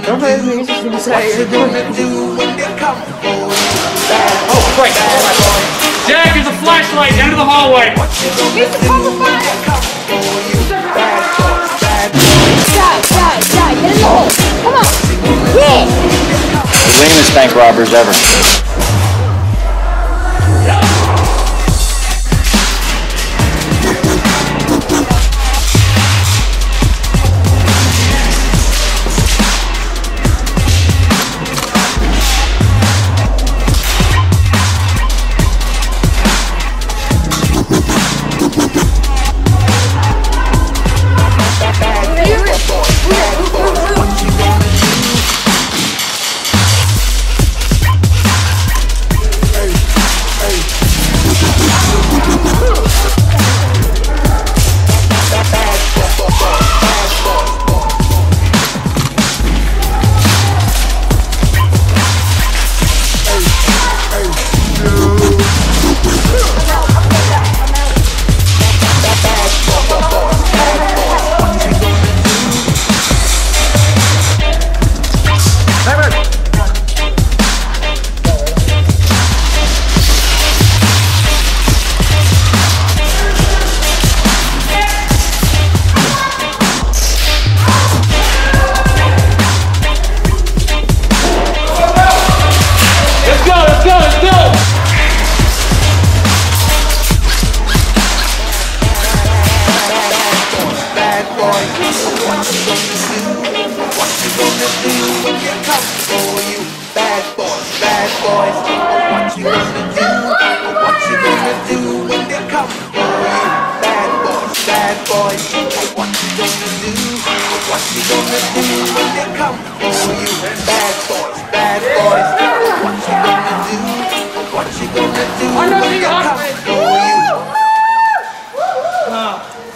Don't play with me, it's just gonna say you're doing it. Oh, Christ! Jack, there's a flashlight, end of the hallway! Use the cover fire! Die, get in the hole! Come on! Yeah! The lamest bank robbers ever.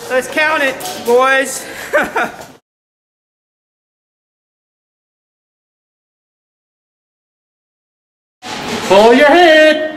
Let's count it, boys. Pull your head.